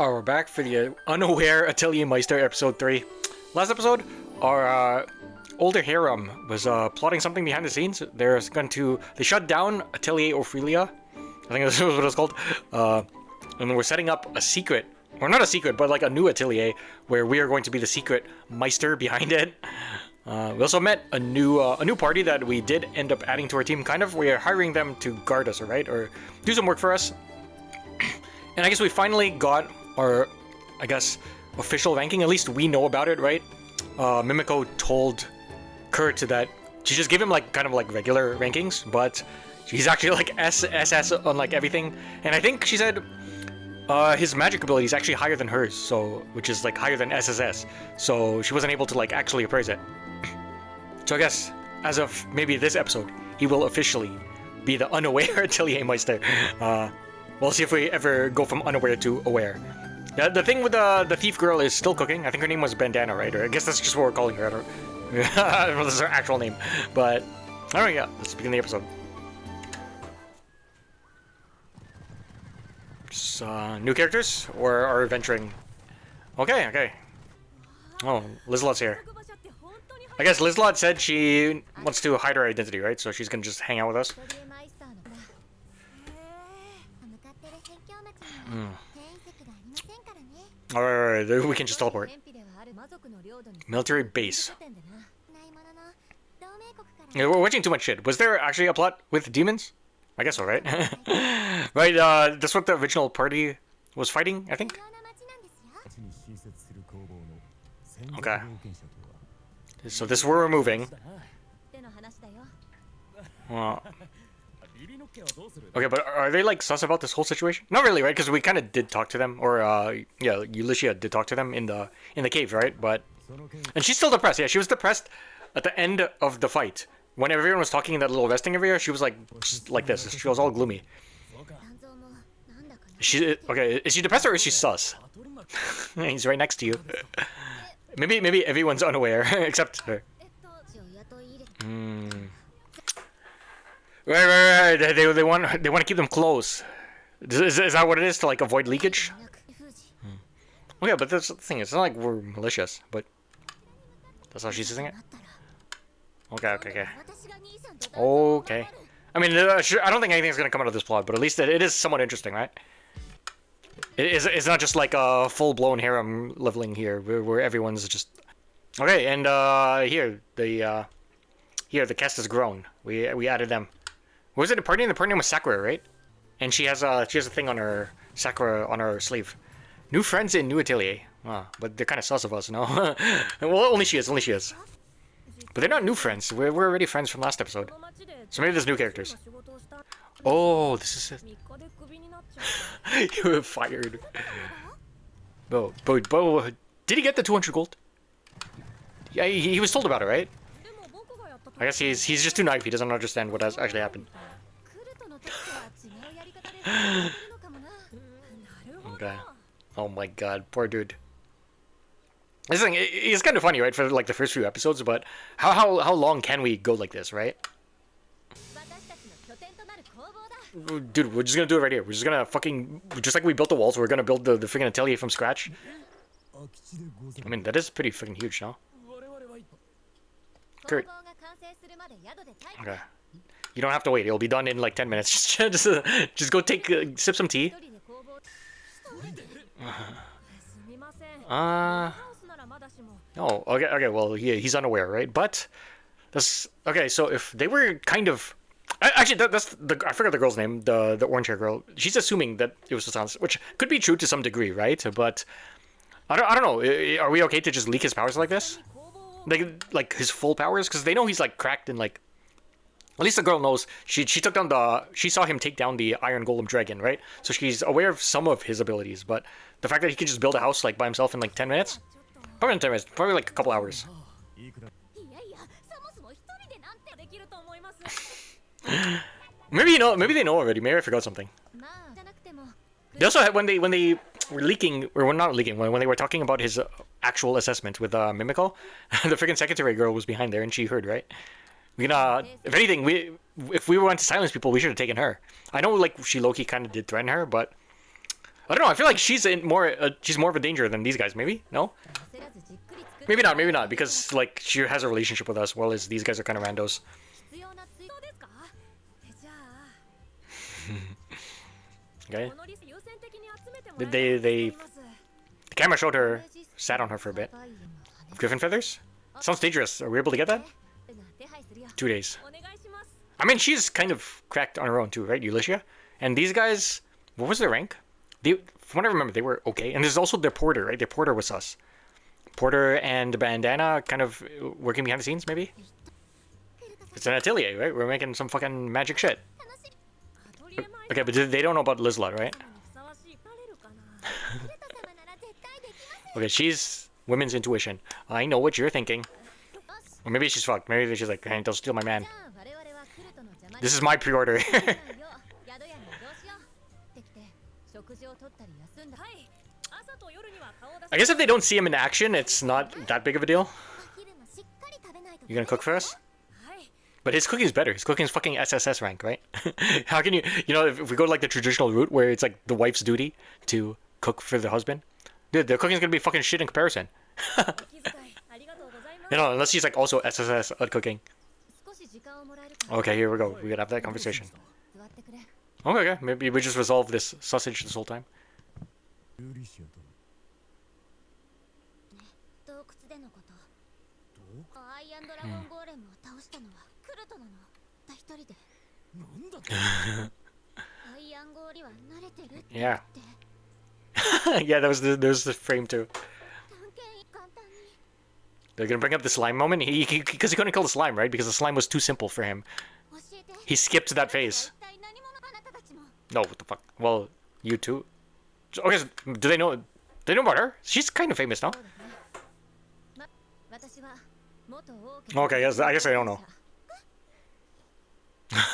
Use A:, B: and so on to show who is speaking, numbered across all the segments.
A: Alright, we're back for the unaware Atelier Meister episode 3. Last episode, our older harem was plotting something behind the scenes. They shut down Atelier Ophelia. I think this is what it's called. And we're setting up a secret, or not a secret, but like a new atelier where we are going to be the secret Meister behind it. We also met a new party that we did end up adding to our team. Kind of, we are hiring them to guard us, right, or do some work for us. And I guess we finally got our, I guess, official ranking. At least we know about it, right? Mimiko told Kurt that she just gave him like kind of like regular rankings, but he's actually like SSS on like everything. And I think she said his magic ability is actually higher than hers, so which is like higher than SSS. So she wasn't able to like actually appraise it. So I guess as of maybe this episode, he will officially be the unaware Atelier Meister. We'll see if we ever go from unaware to aware. The thing with the thief girl is still cooking. I think her name was Bandana, right? Or I guess that's just what we're calling her. I don't know if this is her actual name. But, alright, yeah. Let's begin the episode. Just, new characters? Or are adventuring? Okay. Oh, Lizlot's here. I guess Lizlot said she wants to hide her identity, right? So she's gonna just hang out with us. Alright, we can just teleport. Military base. Yeah, we're watching too much shit. Was there actually a plot with demons? I guess so, right? Right, that's what the original party was fighting, I think? Okay. So this is where we're moving. Okay, but are they like sus about this whole situation? Not really, right? Because we kind of did talk to them, or yeah, Ulysses did talk to them in the cave, right? But and she's still depressed. Yeah, she was depressed at the end of the fight when everyone was talking in that little resting area. She was like just like this. She was all gloomy. Okay? Is she depressed or is she sus? He's right next to you. Maybe everyone's unaware except her. Right. They want to keep them close. Is that what it is, to like avoid leakage? Okay, but that's the thing. It's not like we're malicious, but that's how she's using it. Okay. I mean, I don't think anything's gonna come out of this plot, but at least it is somewhat interesting, right? It's not just like a full-blown harem leveling here, where everyone's just okay. And here the cast has grown. We added them. Was it a party? And the party name was Sakura, right? And she has a thing on her Sakura on her sleeve. New friends in new atelier. But they're kind of sus of us, no? Well, only she is. But they're not new friends. We're already friends from last episode. So maybe there's new characters. Oh, this is it. You were fired. But did he get the 200 gold? Yeah, he was told about it, right? I guess he's just too naive. He doesn't understand what has actually happened. Okay. Oh my god, poor dude. This thing, it's kind of funny, right, for like the first few episodes, but how long can we go like this, right? Dude, we're just gonna do it right here. We're just gonna just like we built the walls, we're gonna build the freaking atelier from scratch. I mean, that is pretty freaking huge, no? Kurt. Okay. You don't have to wait. It'll be done in like 10 minutes. Just go sip some tea. Oh, okay. Well, he's unaware, right? But that's okay. So if they were kind of, actually, I forgot the girl's name. The orange hair girl. She's assuming that it was Susan's, which could be true to some degree, right? But I don't know. Are we okay to just leak his powers like this? Like his full powers, because they know he's like cracked and like. At least the girl knows she saw him take down the Iron Golem Dragon, right? So she's aware of some of his abilities, but the fact that he can just build a house like by himself in like 10 minutes, probably not 10 minutes, probably like a couple hours. Maybe they know already. Maybe I forgot something. They also had when they were leaking, or not leaking, when they were talking about his actual assessment with Mimiko, the freaking secretary girl was behind there and she heard, right? If anything, if we wanted to silence people, we should have taken her. I know, like, she low-key kind of did threaten her, but I don't know. I feel like she's more of a danger than these guys. Maybe no. Maybe not. Maybe not because like she has a relationship with us, while as these guys are kind of randos. Okay. The camera showed her, sat on her for a bit. Griffin feathers? Sounds dangerous. Are we able to get that? 2 days. I mean, she's kind of cracked on her own too, right, Ulyssia? And these guys, what was their rank? They, from what I remember, they were okay. And there's also their porter, right? Their porter was sus. Porter and Bandana kind of working behind the scenes, maybe? It's an atelier, right? We're making some fucking magic shit. Okay, but they don't know about Lizla, right? Okay, she's women's intuition. I know what you're thinking. Or maybe she's fucked. Maybe she's like, hey, don't steal my man. This is my pre-order. I guess if they don't see him in action, it's not that big of a deal. You gonna cook for us? But his cooking is better. His cooking is fucking SSS rank, right? How can you know, if we go like the traditional route where it's like the wife's duty to cook for the husband? Dude, the cooking's gonna be fucking shit in comparison. You know, unless she's like also SSS at cooking. Okay, here we go. We gotta have that conversation. Okay, maybe we just resolve this sausage this whole time. Yeah. Yeah, there's the frame too. They're gonna bring up the slime moment. Because he couldn't kill the slime, right? Because the slime was too simple for him. He skipped that phase. No, what the fuck? Well, you too. Okay, so do they know? They know about her? She's kind of famous now. Okay, I guess I don't know.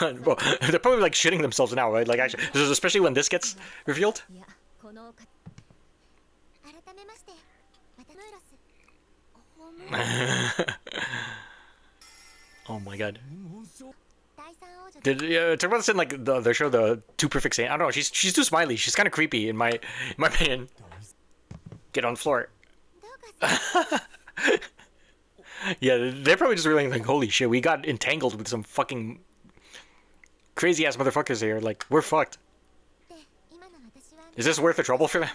A: Well, they're probably like shitting themselves now, right? Like actually, especially when this gets revealed. Oh my god. Talk about this in like the show, the Too Perfect Saint. I don't know. She's too smiley. She's kind of creepy in my opinion. Get on the floor. Yeah, they're probably just really like, holy shit, we got entangled with some fucking crazy ass motherfuckers here. Like, we're fucked. Is this worth the trouble for them?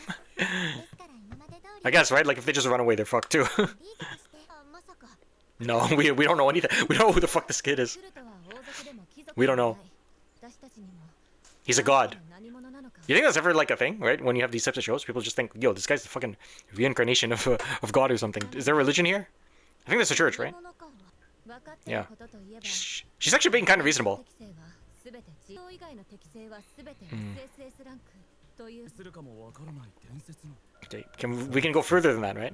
A: I guess, right? Like, if they just run away, they're fucked too. No, we don't know anything. We don't know who the fuck this kid is. We don't know. He's a god. You think that's ever like a thing, right? When you have these types of shows, people just think, yo, this guy's the fucking reincarnation of God or something. Is there religion here? I think that's a church, right? Yeah. She's actually being kind of reasonable. Okay, we can go further than that, right?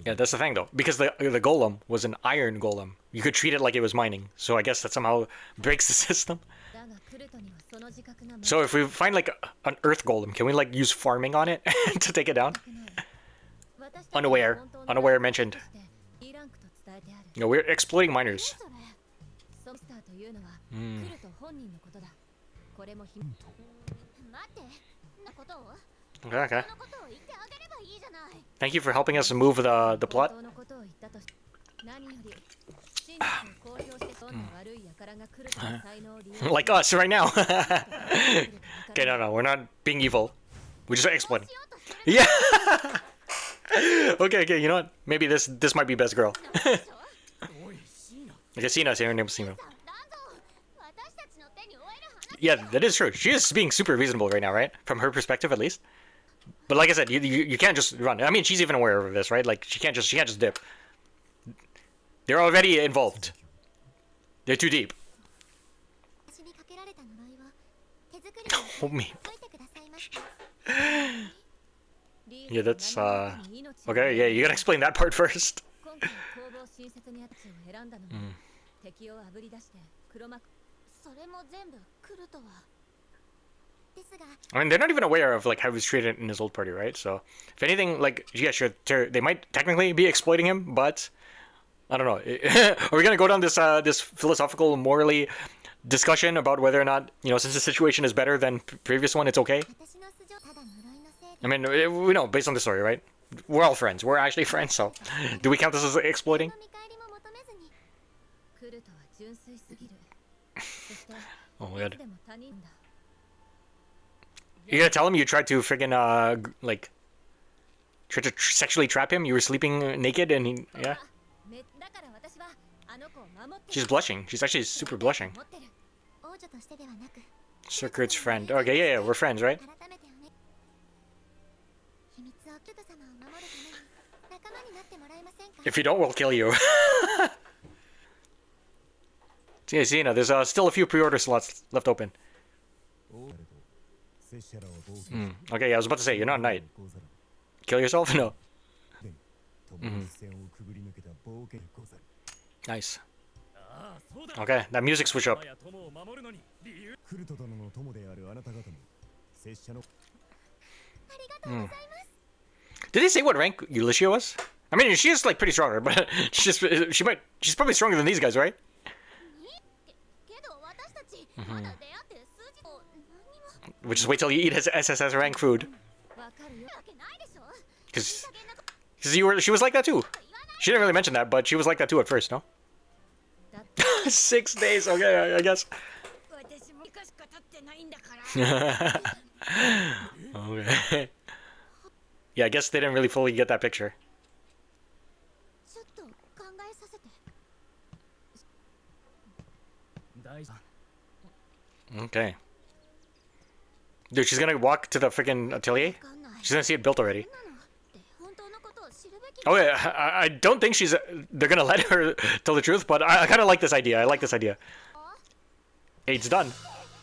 A: Yeah, that's the thing though, because the golem was an iron golem. You could treat it like it was mining, so I guess that somehow breaks the system. So if we find like an earth golem, can we like use farming on it to take it down? Unaware mentioned. You know, we're exploiting miners. Okay. Thank you for helping us move the plot. Like us right now. Okay, no, we're not being evil. We're just exploiting. Yeah. Okay, you know what? Maybe this might be best girl. Okay, Sina's here. Her name's Sina. Yeah, that is true. She is being super reasonable right now, right? From her perspective, at least. But like I said, you can't just run. I mean, she's even aware of this, right? Like she can't just dip. They're already involved. They're too deep. Oh me. Yeah, that's okay. Yeah, you gotta explain that part first. I mean, they're not even aware of like how he was treated in his old party, right? So, if anything, like, yeah, sure, they might technically be exploiting him, but I don't know. Are we gonna go down this this philosophical, morally discussion about whether or not, you know, since the situation is better than previous one, it's okay? I mean, we know based on the story, right? We're all friends. We're actually friends, so do we count this as exploiting? Oh my god. You gonna tell him you tried to friggin' like tried to sexually trap him? You were sleeping naked and he, yeah. She's blushing. She's actually super blushing. Sir Kurt's friend. Okay, yeah, we're friends, right? If you don't, we'll kill you. Yeah, see, there's still a few pre-order slots left open. Okay, I was about to say, you're not a knight. Kill yourself? No. Nice. Okay, that music switch up. Did they say what rank Ulyssia was? I mean, she is like pretty stronger, but she's probably stronger than these guys, right? We'll just wait till you eat his SSS rank food. Because she was like that too. She didn't really mention that, but she was like that too at first, no? 6 days, okay, I guess. Okay. Yeah, I guess they didn't really fully get that picture. Okay. Dude, she's gonna walk to the freaking atelier? She's gonna see it built already. Oh yeah, I don't think they're gonna let her tell the truth, but I kinda like this idea. I like this idea. Hey, it's done.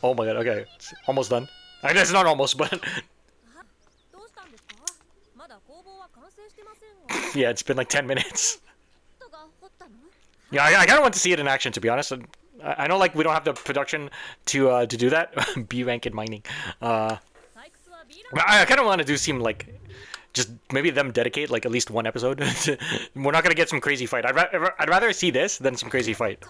A: Oh my god, okay. It's almost done. I guess it's not almost, but... Yeah, it's been like 10 minutes. Yeah, I kinda want to see it in action, to be honest. I know, like, we don't have the production to do that. B rank in mining. I kind of want to seem like just maybe them dedicate like at least one episode. We're not gonna get some crazy fight. I'd rather see this than some crazy fight.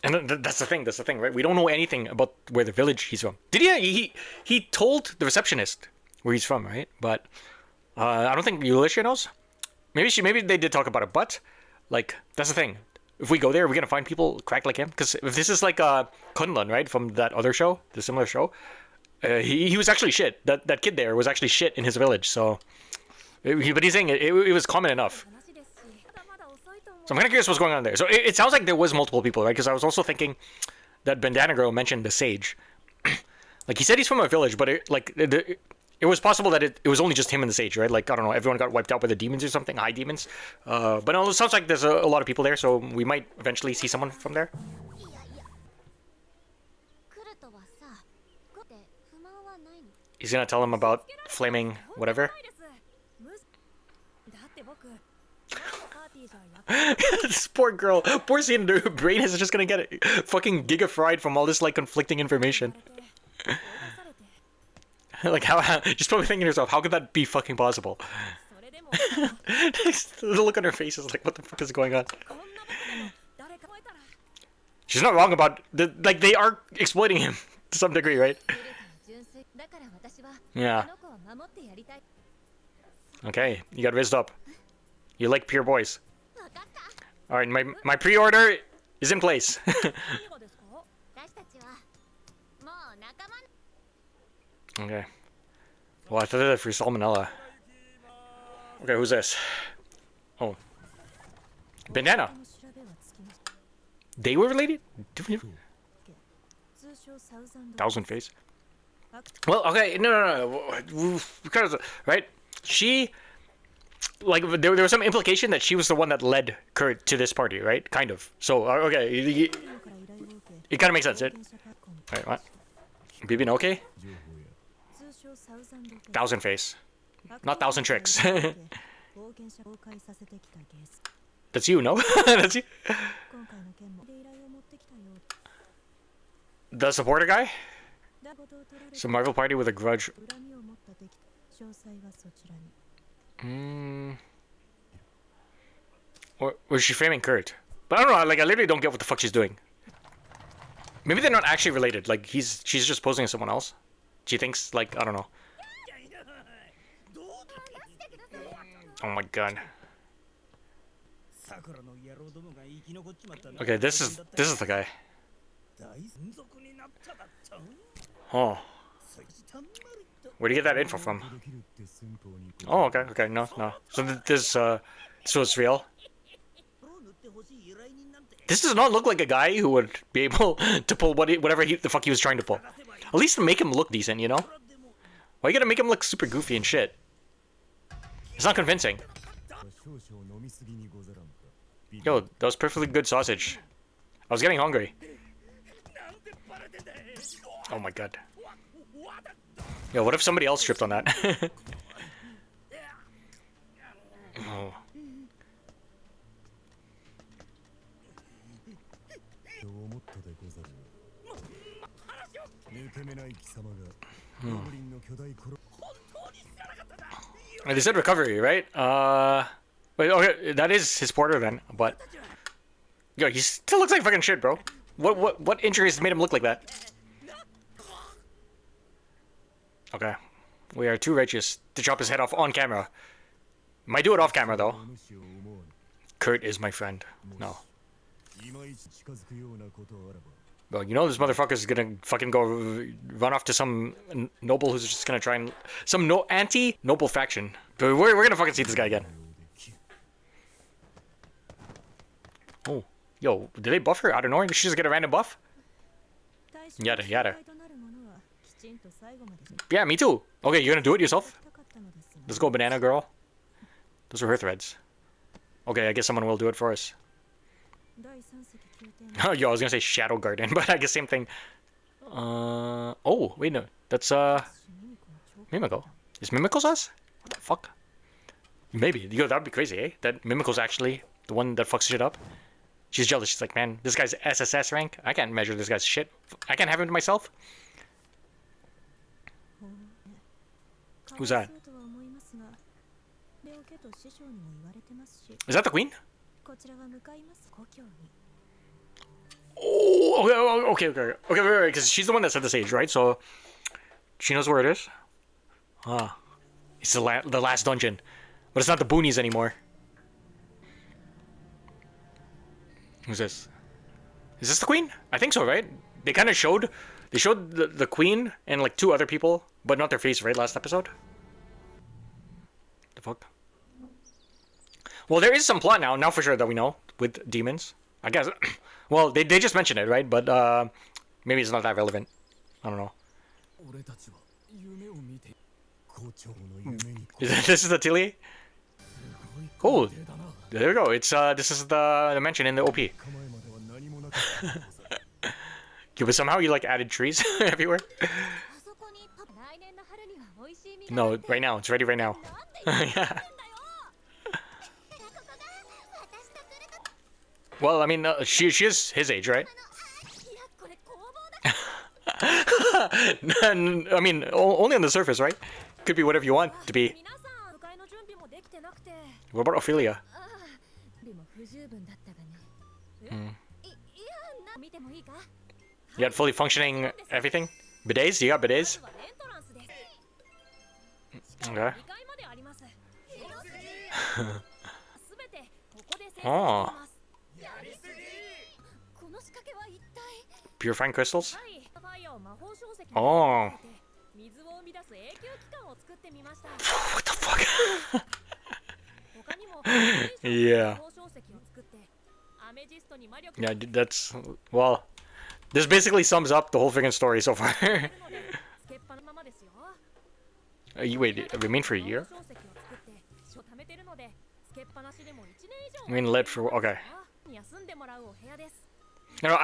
A: And that's the thing. That's the thing, right? We don't know anything about where the village he's from. Did he told the receptionist where he's from, right? But I don't think Ulyssia knows. Maybe they did talk about it, but like that's the thing. If we go there, are we gonna find people cracked like him? Because if this is like Kunlun, right, from that other show, the similar show, he was actually shit. That kid there was actually shit in his village. So, but he's saying it was common enough. So I'm kind of curious what's going on there. So it sounds like there was multiple people, right? Because I was also thinking that Bandana Girl mentioned the sage. Like he said he's from a village, but it was possible that it was only just him and the sage, right? Like, I don't know, everyone got wiped out by the demons or something, high demons. But no, it sounds like there's a lot of people there, so we might eventually see someone from there. He's gonna tell him about flaming whatever. This poor girl, poor scene, her brain is just gonna get fucking giga-fried from all this, like, conflicting information. Like, how she's probably thinking to herself, how could that be fucking possible? The look on her face is like, what the fuck is going on? She's not wrong about, like, they are exploiting him to some degree, right? Yeah. Okay, you got raised up. You like pure boys. Alright, my pre-order is in place. Okay. Well, I thought that for salmonella. Okay, who's this? Oh. Bandana. They were related? Thousand Face? Well, okay, no. Because, right? She... Like, there was some implication that she was the one that led Kurt to this party, right? Kind of. So, okay. It kind of makes sense, right? Wait, what? Bibin okay? Thousand Face. Not Thousand Tricks. That's you, no? That's you? The supporter guy? Some Marvel party with a grudge. Or was she framing Kurt? But I don't know, like, I literally don't get what the fuck she's doing. Maybe they're not actually related. Like she's just posing as someone else. She thinks like I don't know. Oh my god. Okay, this is the guy. Oh. Where'd you get that info from? Oh, okay, no. So this was real. This does not look like a guy who would be able to pull whatever the fuck he was trying to pull. At least make him look decent, you know? Why you gotta make him look super goofy and shit? It's not convincing. Yo, that was perfectly good sausage. I was getting hungry. Oh my god. Yo, what if somebody else tripped on that? Oh. They said recovery, right? Wait, okay, that is his porter then, but yo, he still looks like fucking shit, bro. What injuries made him look like that? Okay, we are too righteous to chop his head off on camera. Might do it off camera though. Kurt is my friend. No. Well, you know this motherfucker is gonna fucking go run off to some noble who's just gonna try and some anti-noble faction. But we're gonna fucking see this guy again. Oh, yo, did they buff her out of nowhere? Did she just get a random buff? Yada. Yeah, me too. Okay, you're gonna do it yourself? Let's go, banana girl. Those are her threads. Okay, I guess someone will do it for us. Oh, yo, I was gonna say Shadow Garden, but I guess same thing. Oh, wait, no. That's, Mimiko. Is Mimiko's us? What the fuck? Maybe. Yo, that'd be crazy, eh? That Mimiko's actually the one that fucks shit up. She's jealous. She's like, man, this guy's SSS rank. I can't measure this guy's shit. I can't have him to myself. Who's that? Is that the queen? Oh, okay, because she's the one that set the stage, right? So she knows where it is. Ah, it's the last dungeon, but it's not the boonies anymore. Who's this? Is this the queen? I think so, right? They kind of showed the queen and like two other people, but not their face, right? Last episode. The fuck. Well, there is some plot now for sure that we know with demons. I guess. Well, they just mentioned it, right? But maybe it's not that relevant. I don't know. This is the Atelier? Oh, there we go. It's this is the mention in the OP. Yeah, but somehow you like added trees everywhere. No, right now. It's ready right now. Yeah. Well, I mean, she is his age, right? I mean, only on the surface, right? Could be whatever you want to be. What about Ophelia? You had fully functioning everything? Bidets? You got bidets? Okay. Oh. Purifying crystals? Oh. What the fuck? Yeah. Yeah, that's... Well, this basically sums up the whole freaking story so far. Wait, remain for a year? I mean, lit for... Okay. You know,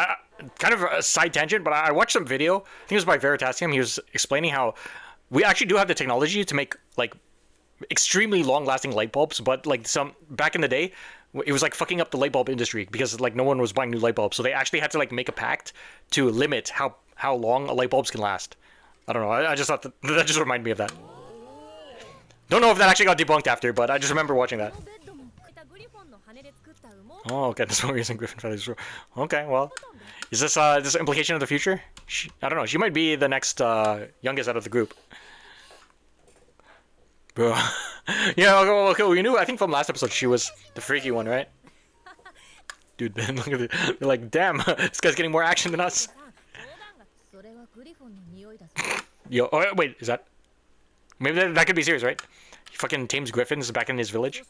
A: kind of a side tangent, but I watched some video. I think it was by Veritasium. He was explaining how we actually do have the technology to make like extremely long-lasting light bulbs, but like some back in the day, it was like fucking up the light bulb industry because like no one was buying new light bulbs, so they actually had to like make a pact to limit how long light bulbs can last. I don't know. I just thought that just reminded me of that. Don't know if that actually got debunked after, but I just remember watching that. Oh, okay, that's what we're using Griffin feathers. Okay, well, Is this implication of the future? I don't know. She might be the next youngest out of the group. Bro. Yeah, okay, we knew, I think from last episode, she was the freaky one, right? Dude, then look at it. They're like, damn, this guy's getting more action than us. Yo, oh, wait, is that... Maybe that could be serious, right? He fucking tames griffins back in his village?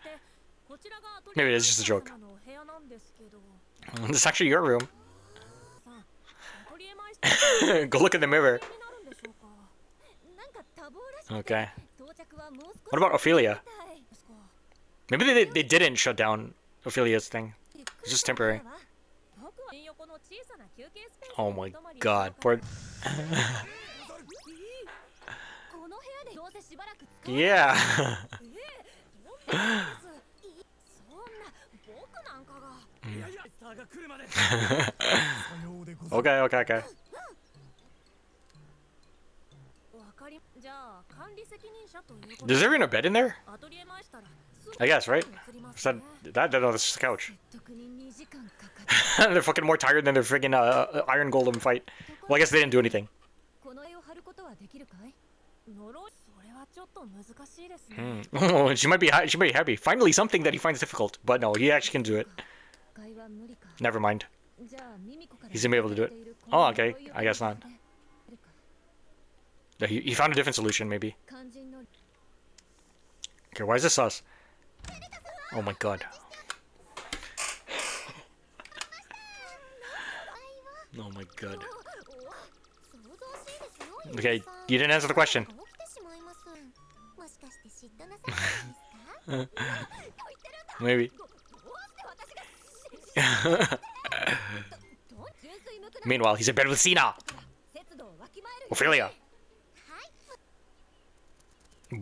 A: Maybe it's just a joke. This is actually your room. Go look in the mirror. Okay. What about Ophelia? Maybe they didn't shut down Ophelia's thing. It's just temporary. Oh my god. Poor... Yeah. Okay. Is there even a bed in there? I guess, right? No, this is the couch. They're fucking more tired than their friggin' Iron Golem fight. Well, I guess they didn't do anything. Oh, she might be happy. Finally, something that he finds difficult. But no, he actually can do it. Never mind. He's gonna be able to do it. Oh, okay. I guess not. He found a different solution, maybe. Okay, why is this us? Oh my god. Oh my god. Okay, you didn't answer the question. Maybe. Meanwhile, he's in bed with Sina. Ophelia.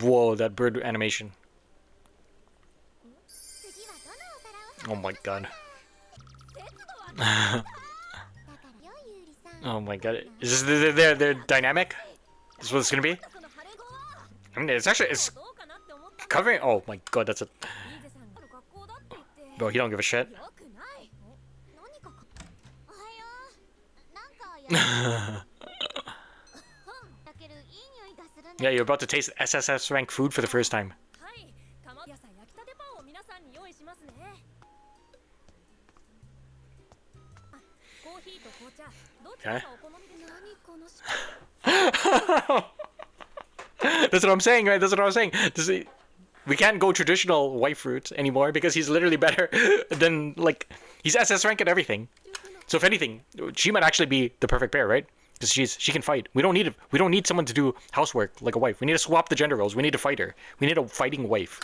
A: Whoa, that bird animation. Oh my god. Oh my god. Is this their dynamic? This is what it's gonna be? I mean, it's covering. Oh my god, that's a... Bro, he don't give a shit. Yeah, you're about to taste SSS rank food for the first time. Okay. That's what I'm saying, right? That's what I was saying. We can't go traditional wife route anymore because he's literally better than, like, he's SS rank at everything. So if anything, she might actually be the perfect pair, right? Because she can fight. We don't need someone to do housework like a wife. We need to swap the gender roles. We need a fighter. We need a fighting wife.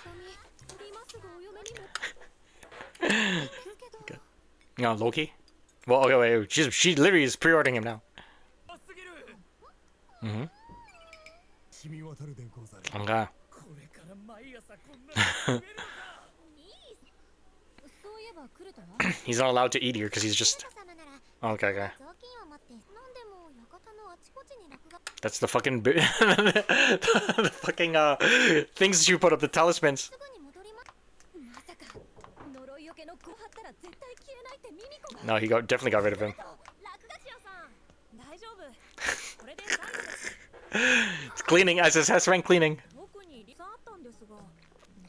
A: Okay. No, Loki. Well, okay, wait. She literally is pre-ordering him now. Okay. He's not allowed to eat here because he's just... Okay. That's the fucking... the fucking things you put up, the talismans. No, he definitely got rid of him. It's cleaning, SSS rank cleaning.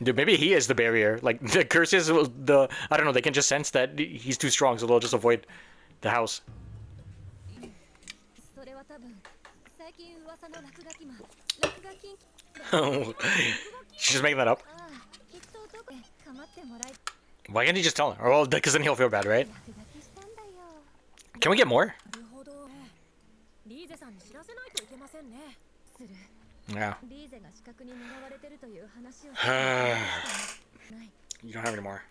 A: Dude, maybe he is the barrier. Like, the curses, I don't know, they can just sense that he's too strong, so they'll just avoid the house. Oh, she's just making that up. Why can't he just tell her? Well, because then he'll feel bad, right? Can we get more? Yeah. You don't have any more.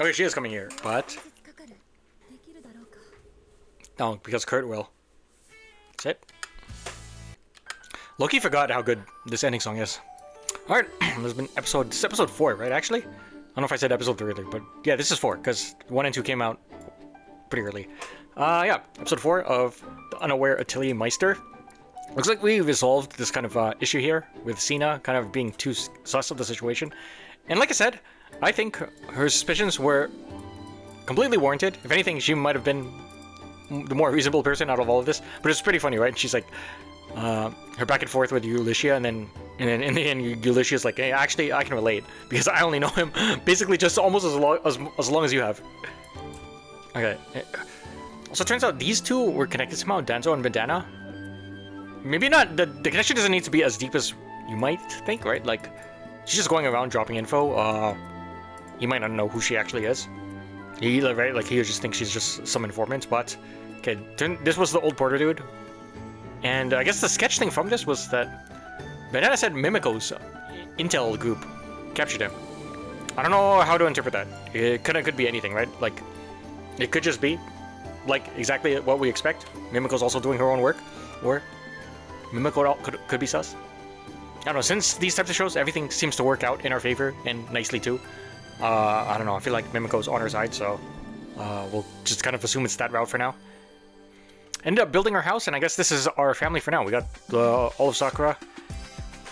A: Okay, she is coming here, but... No, because Kurt will. That's it. Loki forgot how good this ending song is. Alright, this is episode 4, right, actually? I don't know if I said episode 3 earlier, but yeah, this is 4, because 1 and 2 came out pretty early. Yeah, episode 4 of The Unaware Atelier Meister. Looks like we resolved this kind of issue here with Sina kind of being too sus of the situation. And like I said, I think her suspicions were completely warranted. If anything, she might have been the more reasonable person out of all of this. But it's pretty funny, right? She's like, her back and forth with Ulysses, and then in the end, Ulysses is like, hey, actually, I can relate because I only know him basically just almost as long as you have. Okay. Also, it turns out these two were connected somehow, Danzo and Bandana. Maybe not. The connection doesn't need to be as deep as you might think, right? Like, she's just going around dropping info. He might not know who she actually is. Right? Like, he just thinks she's just some informant. But okay, this was the old porter dude. And I guess the sketch thing from this was that Bandana said Mimico's intel group captured him. I don't know how to interpret that. It could be anything, right? Like, it could just be like exactly what we expect. Mimico's also doing her own work, or Mimico could be sus. I don't know. Since these types of shows, everything seems to work out in our favor and nicely too. I don't know. I feel like Mimico's on her side, so we'll just kind of assume it's that route for now. Ended up building our house, and I guess this is our family for now. We got all of Sakura.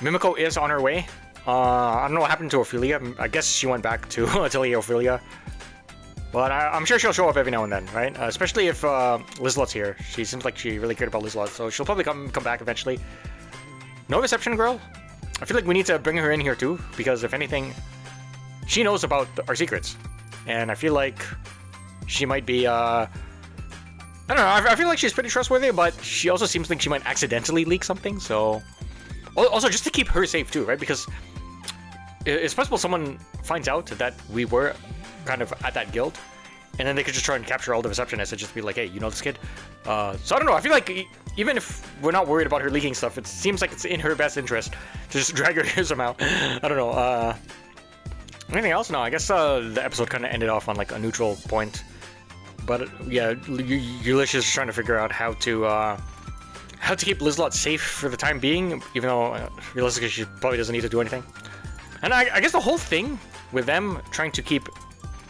A: Mimiko is on her way. I don't know what happened to Ophelia. I guess she went back to Atelier Ophelia. But I'm sure she'll show up every now and then, right? Especially if Lizlot's here. She seems like she really cared about Lizlot, so she'll probably come back eventually. No reception girl? I feel like we need to bring her in here too, because if anything, she knows about our secrets. And I feel like she might be, I don't know, I feel like she's pretty trustworthy, but she also seems like she might accidentally leak something, so... Also, just to keep her safe too, right? Because it's possible someone finds out that we were kind of at that guild, and then they could just try and capture all the receptionists and just be like, hey, you know this kid? So I don't know, I feel like even if we're not worried about her leaking stuff, it seems like it's in her best interest to just drag her here somehow. I don't know, anything else? No, I guess the episode kind of ended off on like a neutral point. But yeah, Ulysses is trying to figure out how to keep Lizlot safe for the time being, even though realistically she probably doesn't need to do anything. And I guess the whole thing with them trying to keep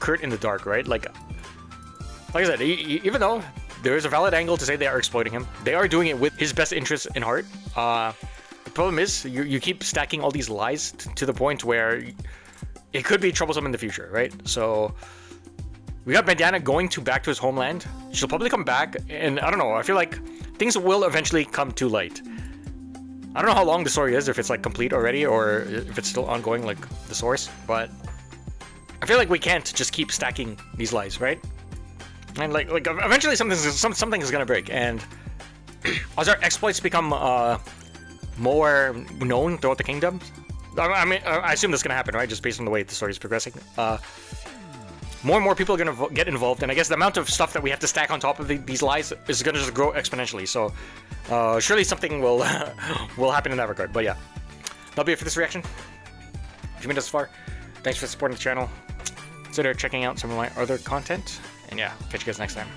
A: Kurt in the dark, right? Like I said, even though there is a valid angle to say they are exploiting him, they are doing it with his best interests in heart. The problem is you keep stacking all these lies to the point where it could be troublesome in the future, right? So we got Bandana going back to his homeland. She'll probably come back, and I don't know, I feel like things will eventually come to light. I don't know how long the story is, if it's like complete already, or if it's still ongoing like the source, but I feel like we can't just keep stacking these lies, right? And like eventually something is gonna break, and as our exploits become more known throughout the kingdom, I mean, I assume that's gonna happen, right? Just based on the way the story is progressing. More and more people are gonna get involved, and I guess the amount of stuff that we have to stack on top of these lies is gonna just grow exponentially. So surely something will will happen in that regard. But yeah, that'll be it for this reaction. If you made it this far, thanks for supporting the channel. Consider checking out some of my other content, and yeah, catch you guys next time.